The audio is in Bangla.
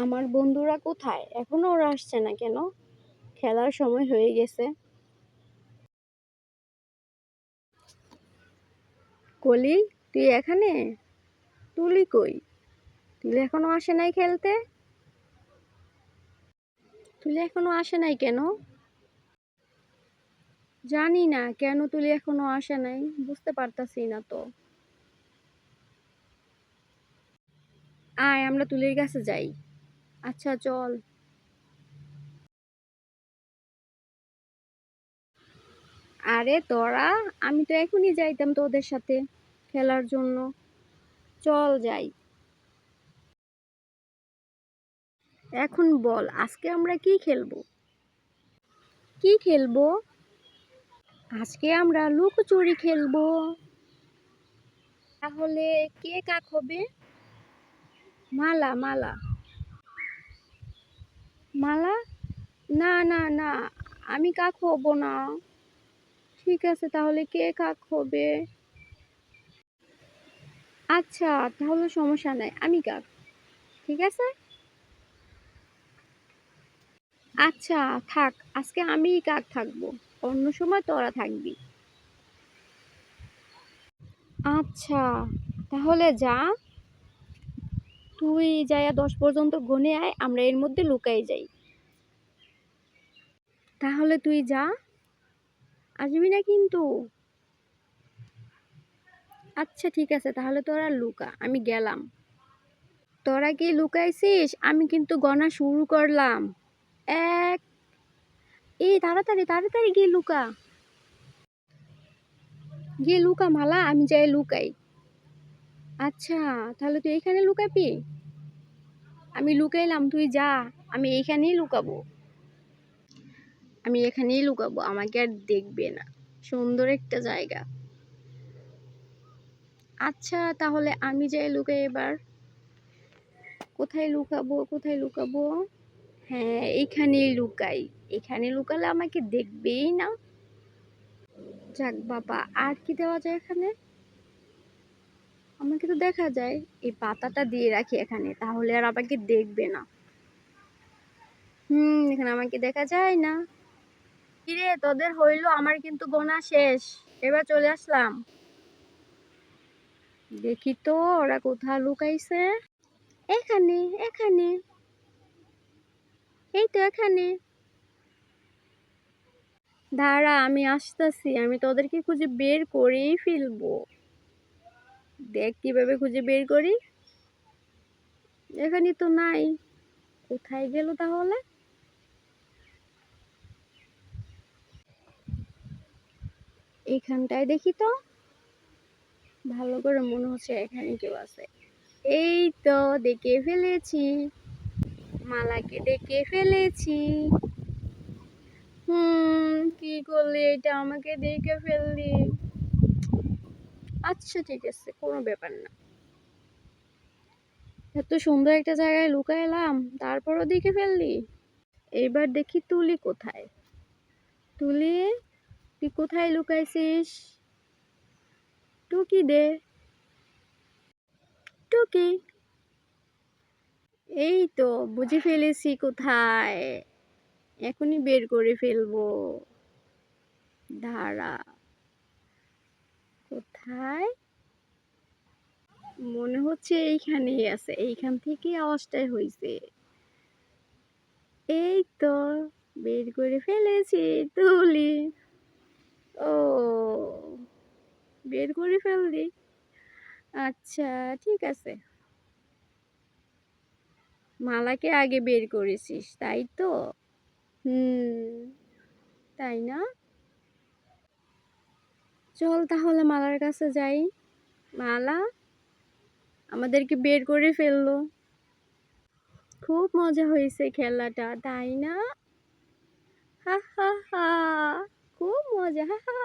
আমার বন্ধুরা কোথায়? এখনো ওরা আসছে না কেন? খেলার সময় হয়ে গেছে। কলি, তুই এখানে? তুলি কই? তুলি এখনো আসে নাই খেলতে? তুলি এখনো আসে নাই কেন? জানি না কেন তুলি এখনো আসে নাই, বুঝতে পারতাছি না তো। আয় আমরা তুলির কাছে যাই। আচ্ছা চল। আরে তোরা, আমি তো এখনই যাইতাম তোদের সাথে খেলার জন্য। চল যাই। এখন বল আজকে আমরা কি খেলবো? কি খেলবো? আজকে আমরা লুকোচুরি খেলবো। তাহলে কে কাক হবে? মালা মালা। মালা? না না না, আমি কাক হব না। ঠিক আছে তাহলে কে কাক হবে? আচ্ছা তাহলে সমস্যা নাই, আমি কাক। ঠিক আছে। আচ্ছা থাক, আজকে আমিই কাক থাকবো, অন্য সময় তোরা থাকবি। আচ্ছা তাহলে যা, তুই যাইয়া 10 পর্যন্ত গুনে আয়, আমরা এর মধ্যে লুকাই যাই। তাহলে তুই যা, আসবি না কিন্তু। আচ্ছা ঠিক আছে তাহলে তোরা লুকা, আমি গেলাম। তোরা কি লুকাইছিস? আমি কিন্তু গণা শুরু করলাম। এক, এই তাড়াতাড়ি তাড়াতাড়ি গিয়ে লুকা। গিয়ে লুকা মালা, আমি যাই লুকাই। আচ্ছা তাহলে তুই এখানে লুকাবি? আমি লুকাইলাম, তুই যা। আমি এখানেই লুকাবো। আমি এখানেই লুকাবো, আমাকে আর দেখবে না। সুন্দর একটা জায়গা। আচ্ছা তাহলে আমি যাই লুকাই এবার। কোথায় লুকাবো কোথায় লুকাবো? হ্যাঁ এইখানেই লুকাই। এখানে লুকালে আমাকে দেখবেই না। যাক বাবা, আর কি দেওয়া যায় এখানে? আমাকে তো দেখা যায়, এই পাতাটা দিয়ে রাখি এখানে, তাহলে আর আমাকে দেখবে না। এখানে আমাকে দেখা যায় না। কিরে তোদের হইলো? আমার কিন্তু গোনা শেষ, এবার চলে আসলাম। দেখি তো ওরা কোথায় লুকাইছে। এখানে এখানে, এই তো এখানে। দাঁড়া আমি আসতেছি, আমি তোদেরকে খুঁজে বের করেই ফেলবো। দেখ কিভাবে খুঁজে বের করি। এখানে তো নাই, কোথায় গেল তাহলে? এখানটায় দেখি তো, ভালো করে মনে হচ্ছে এখানে কেউ আছে। এই তো দেখে ফেলেছি, মালাকে দেখে ফেলেছি। কি করলি এটা, আমাকে দেখে ফেললি। আচ্ছা ঠিক আছে, কোনো ব্যাপার না। এত সুন্দর একটা জায়গায় লুকাইলাম, তারপরও দেখে ফেললি। এবার দেখি তুলি কোথায়। তুলি, তুই কোথায় লুকাইছিস? টুকি দে। টুকি, এই তো বুঝে ফেলেছি কোথায়, এখনই বের করে ফেলবো। দাঁড়া, কোথায়? মনে হচ্ছে এইখানেই আছে, এইখান থেকে আওয়াজটাই হয়েছে। এই তো বের করে ফেলেছি। তুলি, ও বের করে ফেললি। আচ্ছা ঠিক আছে, মালাকে আগে বের করেছিস তাই তো। হুম, তাই না? চল তাহলে মালার কাছে যাই। মালা আমাদেরকে বের করে ফেললো। খুব মজা হয়েছে খেলাটা, তাই না? হা হা হা, খুব মজা, হা হা।